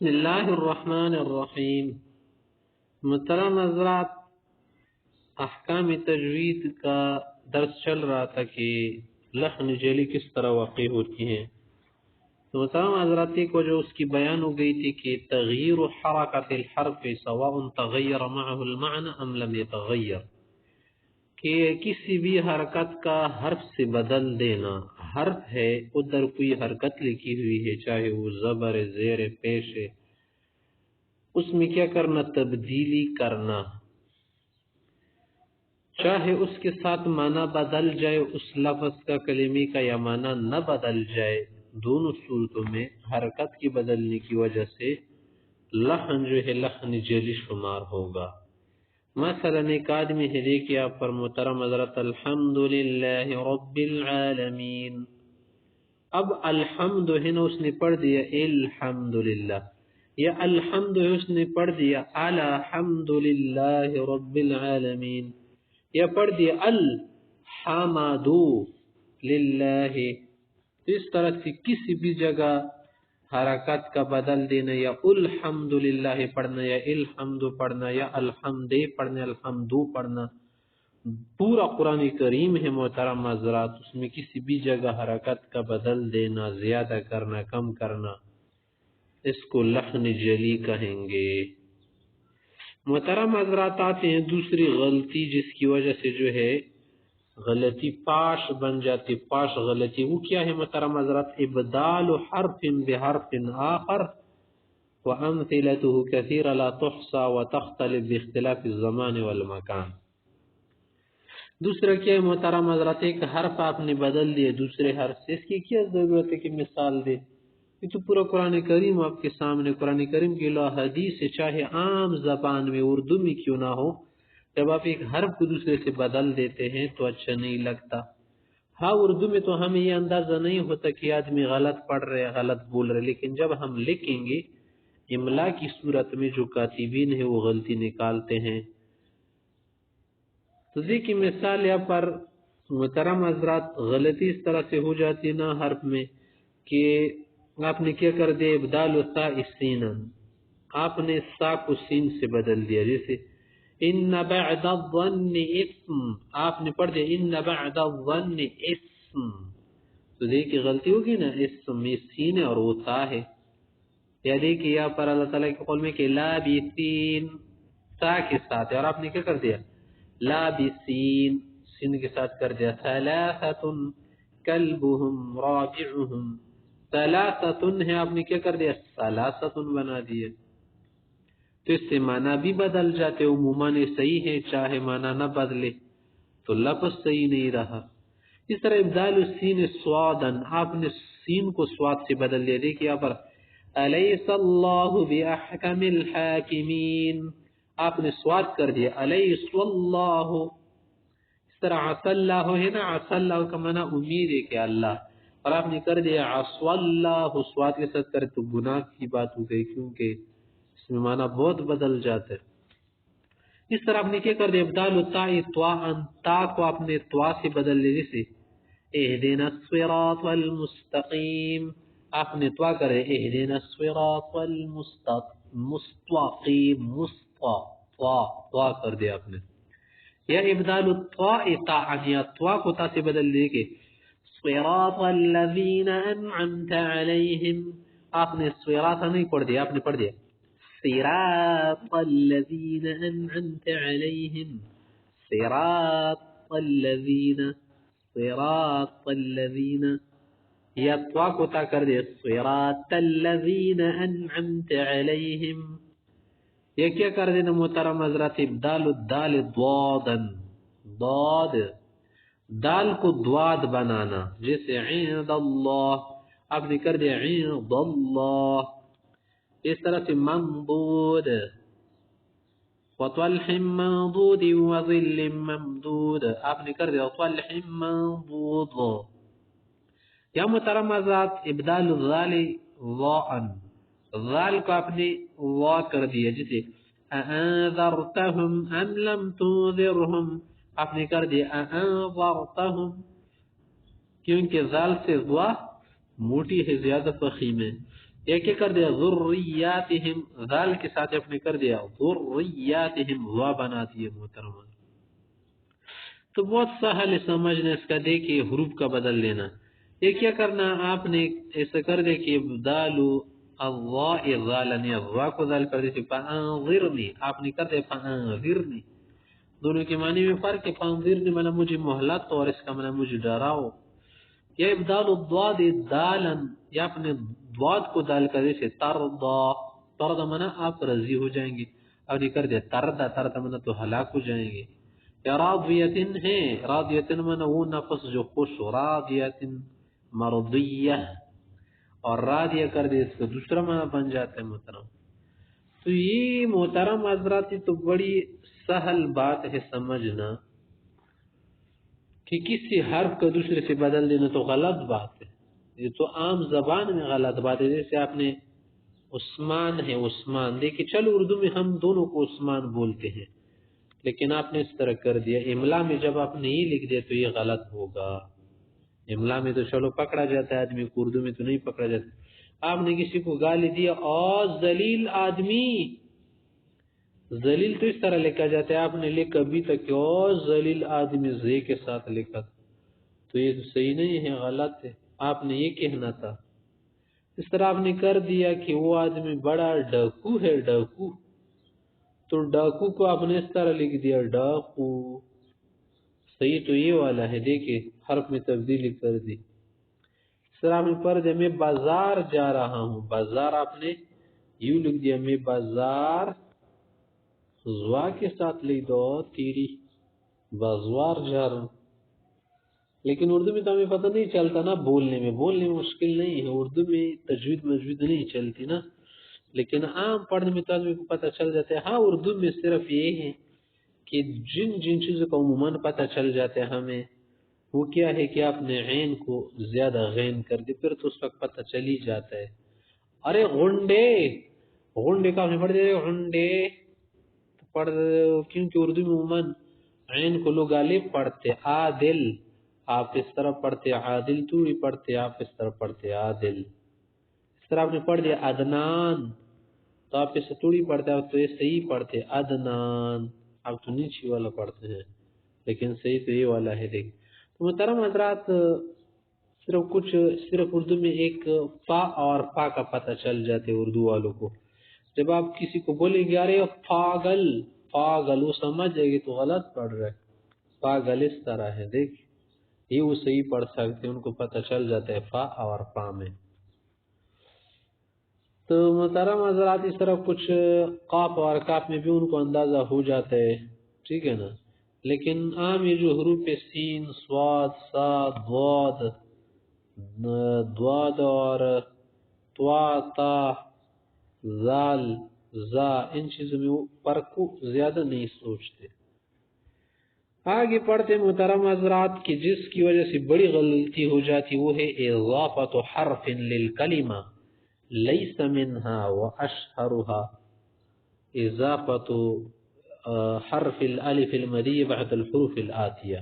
بسم اللہ الرحمن الرحیم۔ محترم حضرات، احکام تجوید کا درس چل رہا تھا کہ لحن جلی کس طرح واقع ہوتی ہیں۔ تو محترم حضرات کو جو اس کی بیان ہو گئی تھی کہ تغییر حرکت الحرف سواء تغیر معه المعنى ام لم يتغیر، کہ کسی بھی حرکت کا حرف سے بدل دینا، حرف ہے ادھر کوئی حرکت لکھی ہوئی ہے چاہے وہ زبر زیر پیش ہے، اس میں کیا کرنا؟ تبدیلی کرنا، چاہے اس کے ساتھ معنی بدل جائے اس لفظ کا، کلمے کا، یا معنی نہ بدل جائے، دونوں صورتوں میں حرکت کی بدلنے کی وجہ سے لحن جو ہے لحن جلی شمار ہوگا۔ مثلا ایک آدمی ہے، دیکھیے آپ پر محترم حضرت، الحمدللہ رب العالمین، اب الحمد ہے نا، اس نے پڑھ دیا الحمدللہ، یا الحمد ہے اس نے پڑھ دیا الحمدللہ رب العالمین، یا پڑھ دیا الحمد للہ۔ اس طرح سے کسی بھی جگہ حرکت کا بدل دینا، یا الحمدللہ پڑھنا، یا الحمد پڑھنا، یا الحمد پڑھنا، الحمدو پڑھنا، پورا قرآن کریم ہے محترم حضرات، اس میں کسی بھی جگہ حرکت کا بدل دینا، زیادہ کرنا، کم کرنا، اس کو لحن جلی کہیں گے۔ محترم حضرات آتے ہیں دوسری غلطی جس کی وجہ سے جو ہے غلطی پاش بن جاتی، پاش غلطی، وہ کیا ہے محترم حضرات؟ ابدال حرف بحرف آخر وامثلته كثيرة لا تحصى وتختلف باختلاف الزمان والمكان۔ دوسرا کیا ہے محترم حضرات؟ ایک حرف آپ نے بدل دیا دوسرے حرف سے، اس کی کیا ضرورت ہے کہ مثال دے؟ یہ تو پورا قرآن کریم آپ کے سامنے، قرآن کریم کی حدیث ہے، چاہے عام زبان میں اردو میں کیوں نہ ہو، جب آپ ایک حرف کو دوسرے سے بدل دیتے ہیں تو اچھا نہیں لگتا۔ ہاں اردو میں تو ہمیں یہ اندازہ نہیں ہوتا کہ آدمی غلط پڑھ رہے، غلط بول رہے، لیکن جب ہم لکھیں گے املا کی صورت میں جو کاتبین ہیں وہ غلطی نکالتے ہیں۔ تو دیکھیں مثال یہاں پر محترم حضرات، غلطی اس طرح سے ہو جاتی نا حرف میں کہ آپ نے کیا کر دیا؟ ابدال الساء سینا، آپ نے سا کو سین سے بدل دیا، جیسے ان بعد الظن اسم، آپ نے پڑھ دیا ان بعد الظن اسم، تو دیکھیے غلطی ہوگی نا، اسم میں سین ہے اور وہ تا ہے۔ یا دیکھیے یہاں پر اللہ تعالیٰ کے قول میں کہ لابثین، تا کے ساتھ ہے، اور آپ نے کیا کر دیا؟ لابثین، سین کے ساتھ کر دیا۔ ثلاثۃ کلبہم رابعہم، ثلاثۃ ہے، آپ نے کیا کر دیا؟ ثلاثۃ بنا دیا، تو اس سے معنی بھی بدل جاتے، عموماً صحیح ہے، چاہے معنی نہ بدلے تو لفظ صحیح نہیں رہا۔ اس طرح ابدال السین سوادا، آپ نے سین کو سواد سے بدل دیا، دیکھیے یہاں پر الیس اللہ باحکم الحاکمین، آپ نے سواد کر دیا الیس اللہ۔ اس طرح عسى اللہ ہے نا، عسى اللہ کا معنی امید ہے کہ اللہ، اور آپ نے کر دیا عسى اللہ، سواد کے ساتھ کرے تو گناہ کی بات ہو گئی، کیونکہ اس میں معنی بہت بدل جاتا ہے۔ اس طرح آپ نے کیا کر دیا؟ ابدال التاء طاء، تا کو آپ نے طوا سے بدل دیا، جیسے اهدنا الصراط المستقیم، آپ نے طوا کرے اهدنا الصراط المستقیم، طوا کر دیا آپ نے۔ یا ابدال الطاء طاء، یا طوا کو تا سے بدل دیا کہ صراط الذین انعمت علیہم، آپ نے صراط نہیں پڑھ دیا، آپ نے پڑھ دیا صراط الذین انعمت علیہم، صراط الذین، صراط الذین، یا طوا کو تا کر دیا صراط الذین انعمت علیہم۔ یہ کیا کر دینا محترم حضرات؟ ابدال الدال ضادا، ضاد، دال کو دواد بنانا، جیسے عند اللہ، آپ نے کر دیا عند اللہ۔ اس طرح سے ممدود، وطلح منضود وظل ممدود، آپ نے کر دیا طلح منضود۔ یا محترم حضرات ابدال الظال ضاء، ظال کو آپ نے وا کر دیا، جیسے انذرتهم ام لم تنذرهم، آپ نے کر دیا انذرتهم، کیونکہ ظال سے وا موٹی ہے، زیادہ فخیم ہے۔ یہ کیا کر دیا ذریاتہم، ذال کے ساتھ اپنے کر دیا ذریاتہم، وا بنا دیے محترم. تو بہت سہل سمجھنا اس کا، دیکھیے حروف کا بدل لینا. یہ کیا کرنا آپ نے ایسا کر دے کہ دالو الضاء ذالنی، الضاء کو ذال کر دے فانظرنی، آپ نے کر دے فانظرنی. دونوں کے معنی میں فرق ہے. فانظرنی معنی مجھے مہلت، اور اس کا معنی مجھے ڈراؤ. یا ابدال الضاد دالن، یا اپنے ضاد کو دال کر دے ترضا، ترضا معنی آپ راضی ہو جائیں گے، اور یہ کر دے تردا، تردا معنی تو ہلاک ہو جائیں گے. یا راضیتن ہے، راضیتن معنی وہ نفس جو خوش ہو، راضیتن مرضیہ، اور راضیہ کر دے اس کا دوسرا معنی بن جاتا ہے محترم. تو یہ محترم حضرات تو بڑی سہل بات ہے سمجھنا کہ کسی حرف کا دوسرے سے بدل دینا تو غلط بات ہے. یہ تو عام زبان میں غلط بات ہے. جیسے آپ نے عثمان ہے، عثمان دیکھیں، چلو اردو میں ہم دونوں کو عثمان بولتے ہیں، لیکن آپ نے اس طرح کر دیا. املا میں جب آپ نے یہ لکھ دیا تو یہ غلط ہوگا. املا میں تو چلو پکڑا جاتا ہے آدمی کو، اردو میں تو نہیں پکڑا جاتا. آپ نے کسی کو گالی دیا اور ذلیل آدمی، ذلیل تو اس طرح لکھا جاتا ہے، آپ نے لکھا ابھی تک اور ذلیل آدمی زے کے ساتھ لکھا، تو یہ تو صحیح نہیں ہے، غلط ہے. آپ نے یہ کہنا تھا. اس طرح آپ نے کر دیا کہ وہ آدمی بڑا ڈاکو ہے، ڈاکو، تو ڈاکو کو آپ نے اس طرح لکھ دیا ڈاکو. صحیح تو یہ والا ہے، دیکھیں حرف میں تبدیلی کر دی. اس طرح آپ نے پڑھ دیا میں بازار جا رہا ہوں، بازار آپ نے یوں لکھ دیا میں بازار، زوا کے ساتھ لکھ دو تیری، بازوار جا رہا ہوں. لیکن اردو میں تو ہمیں پتہ نہیں چلتا نا، بولنے میں مشکل نہیں ہے، اردو میں تجوید مجوید نہیں چلتی نا، لیکن عام پڑھنے میں تو آدمی کو پتہ چل جاتا ہے. ہاں اردو میں صرف یہ ہے کہ جن چیزوں کا عموماً پتہ چل جاتا ہے ہمیں، وہ کیا ہے کہ آپ نے عین کو زیادہ غین کر دی، پھر تو اس وقت پتہ چل ہی جاتا ہے. ارے غنڈے، غنڈے کا ہمیں پڑھ دے غنڈے، پڑھ، کیونکہ اردو میں عموماً عین کو لوگ الف پڑھتے. عادل آپ اس طرح پڑھتے، عادل توڑی پڑھتے، آپ اس طرح پڑھتے عادل. اس طرح آپ نے پڑھ دیا عدنان، تو آپ اسے توڑی پڑھتے، آپ تو یہ صحیح پڑھتے عدنان، آپ تو نیچی والا پڑھتے ہیں، لیکن صحیح تو یہ والا ہے. دیکھ تو محترم حضرات، صرف اردو میں ایک فا اور فا کا پتہ چل جاتے اردو والوں کو. جب آپ کسی کو بولیں گے ارے پاگل، پاگل، وہ سمجھ جائے گی تو غلط پڑھ رہے، پاگل اس طرح ہے. دیکھ یہ وہ صحیح پڑھ سکتے، ان کو پتہ چل جاتا ہے فا اور فا میں. تو محترم حضرات اس طرح کچھ قاف اور کاف میں بھی ان کو اندازہ ہو جاتا ہے، ٹھیک ہے نا. لیکن عام یہ جو حروف سین، صاد، صاد، ضاد، ضاد اور طوا، تا، زال، زا، ان چیزوں میں وہ فرق کو زیادہ نہیں سوچتے. آگے پڑھتے محترم حضرات کہ جس کی وجہ سے بڑی غلطی ہو جاتی وہ ہے اضافت حرف للکلمہ لیس منها واشهرها اضافت حرف الالف المدی بعد الحروف الآتیہ.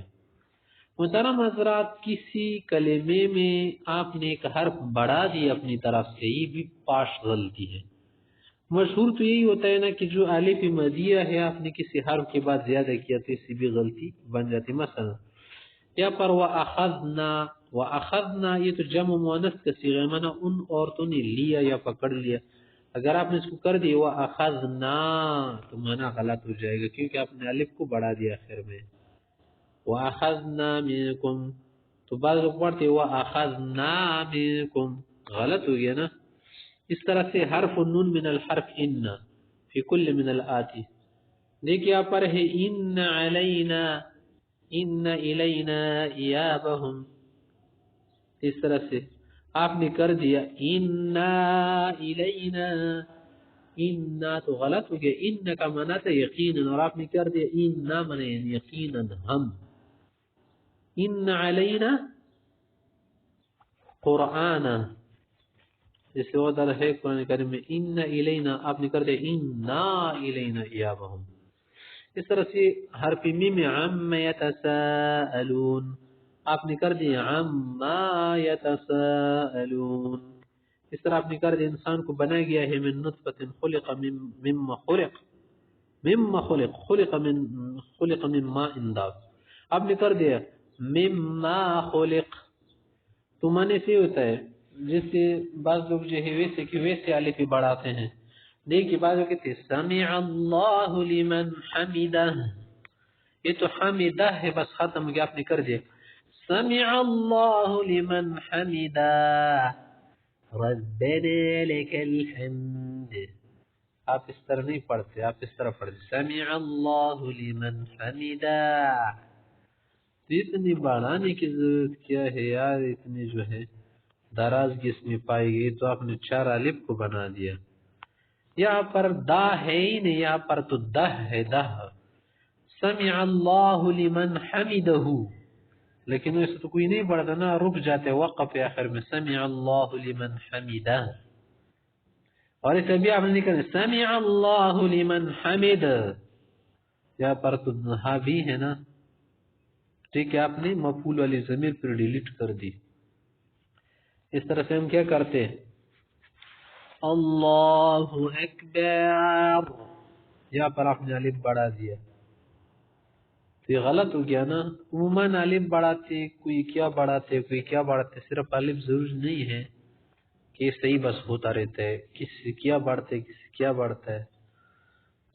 محترم حضرات کسی کلمے میں آپ نے ایک حرف بڑھا دی اپنی طرف سے، یہ بھی پاش غلطی ہے. مشہور تو یہی ہوتا ہے نا کہ جو الف مدیہ ہے آپ نے کسی حرف کے بعد زیادہ کیا تو اس سے بھی غلطی بن جاتی. مثلا یا پر وَأَخَذْنَا، وَأَخَذْنَا یہ تو جمع مؤنث کا صیغہ ہے، معنی ان عورتوں نے لیا یا پکڑ لیا. اگر آپ نے اس کو کر دیا وَأَخَذْنَا تو معنی غلط ہو جائے گا، کیونکہ آپ نے الف کو بڑھا دیا آخر میں. وَأَخَذْنَا مِنْكُمْ تو بعض لوگ پڑھتے وَأَخَذْنَا مِنْكُمْ، غلط ہو گیا نا. اس طرح سے حرف النون من الحرف ان فی کل من الآتی. دیکھیں آپ پر ہے ان علینا، ان الینا ایابہم، اس طرح سے آپ نے کر دیا انا الینا، انا تو غلط ہو گیا. ان کا معنی تھا یقینا، اور آپ نے کر دیا انا معنی یقینا ہم. ان علینا قرآنا، جس سے وعدہ ہے قرآن کریم میں ان الینا، آپ نے کر دیا انا الینا ایابہم. اس طرح سے حرف میم عم یتساءلون، آپ نے کر دیا عما یتساءلون. اس طرح آپ نے کر دیا انسان کو بنایا گیا ہے من نطفت خلق مما خلق من ماء دافق. آپ نے کر دیا مما خلق تو معنی سے ہوتا ہے جس سے بعض لوگ جو ہے ویسے کہ ویسے الف بڑھاتے ہیں. دیکھیے بعض لوگ کہتے ہیں سمع اللہ لمن حمدہ، یہ تو حمدہ ہے بس ختم ہو گیا، آپ نے کر دیا سمع اللہ لمن حمدہ ربنا لک الحمد. آپ اس طرح نہیں پڑھتے، آپ اس طرح پڑھتے سمع اللہ لمن حمدہ. اتنی بڑھانے کی ضرورت کیا ہے یار، اتنی جو ہے درازگی اس میں پائی گئی تو آپ نے 4 الف کو بنا دیا. یہاں پر دا ہے ہی نہیں، یہاں پر تو دہ ہے، دہ سمع اللہ لمن حمدہ، لیکن ویسے تو کوئی نہیں پڑھتا نا، رک جاتے وقف آخر میں سمع اللہ لمن حمدہ. اور اس ابھی آپ نے کہا سمع اللہ لمن حمد، یہاں پر تو ہاں بھی ہے نا، ٹھیک ہے، آپ نے مفعول والی ضمیر پر ڈیلیٹ کر دی. اس طرح سے ہم کیا کرتے ہیں اللہ اکبر، یہاں پر آپ نے الف بڑھا دیا تو یہ غلط ہو گیا نا. عموماً الف بڑھاتے، کوئی کیا بڑھاتے، کوئی کیا بڑھاتے، صرف الف ضرور نہیں ہے کہ یہ صحیح بس ہوتا رہتا ہے، کسی کیا بڑھتے کسی کیا بڑھتا ہے.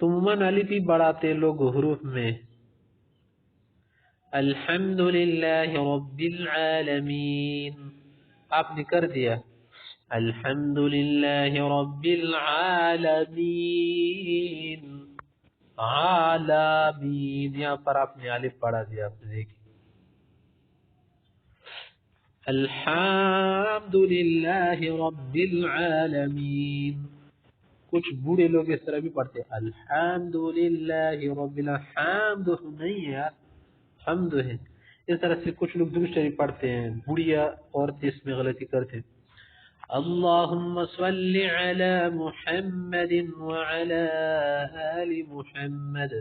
تو عموماً الف ہی بڑھاتے لوگ حروف میں. الحمدللہ رب العالمین، آپ نے کر دیا الحمدللہ رب العالمین، عالمین یہاں پر آپ نے الف پڑھا دیا. آپ نے دیکھی الحمدللہ رب العالمین. کچھ بوڑھے لوگ اس طرح بھی پڑھتے الحمدللہ رب الحمد نہیں ہے، حمد ہے. اس طرح سے کچھ لوگ دوسرے پڑھتے ہیں، بوڑھیا عورتیں اس میں غلطی کرتے ہیں اللہم صل علی محمد وعلی آل محمد.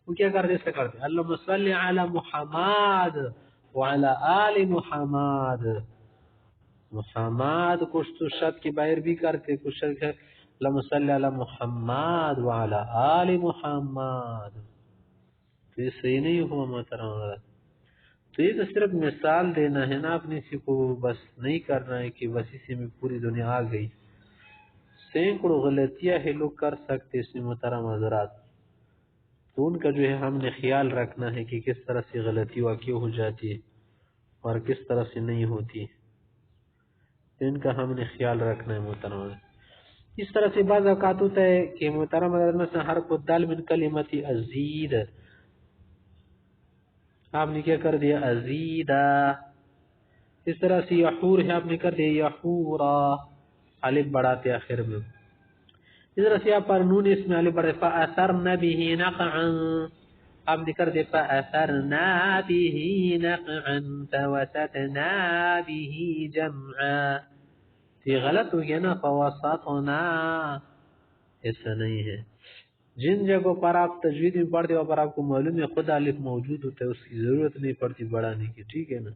وہ کیا کرتے اس سے کرتے اللہم صل علی محمد وعلی آل محمد. محمد کچھ تو شد کے باہر بھی کرتے، کچھ شد کے اللہم صل علی محمد وعلی آل محمد. تو یہ صحیح نہیں ہوا محترم. تو یہ تو صرف مثال دینا ہے نا، اپنے کسی کو بس نہیں کرنا ہے کہ بس اسی میں پوری دنیا آ گئی. سینکڑوں غلطیاں ہے لوگ کر سکتے اس میں محترم حضرات، تو ان کا جو ہے ہم نے خیال رکھنا ہے کہ کس طرح سے غلطی واقع ہو جاتی ہے اور کس طرح سے نہیں ہوتی، ان کا ہم نے خیال رکھنا ہے محترم. اس طرح سے بعض اوقات ہوتا ہے کہ محترم حضرات مثلا حرف الدال من کلمت ازید، آپ نے کیا کر دیا ازیدہ. اس طرح سے یحور ہے، آپ نے کر دیا یحورا، الف بڑھاتے آخر میں. اس طرح سے آپ پر نون اس میں الف بڑھاتے فاثرن به نقعا، آپ نے کر دیا فاثرنا به نقعا فوسطنا به جمعا. یہ غلط ہو گیا نا، فوسطنا ایسا نہیں ہے. جن جگہوں پر آپ تجوید میں پڑھتے ہو پر آپ کو معلوم ہے خود الف موجود ہوتا ہے، اس کی ضرورت نہیں پڑتی بڑھانے کی، ٹھیک ہے نا.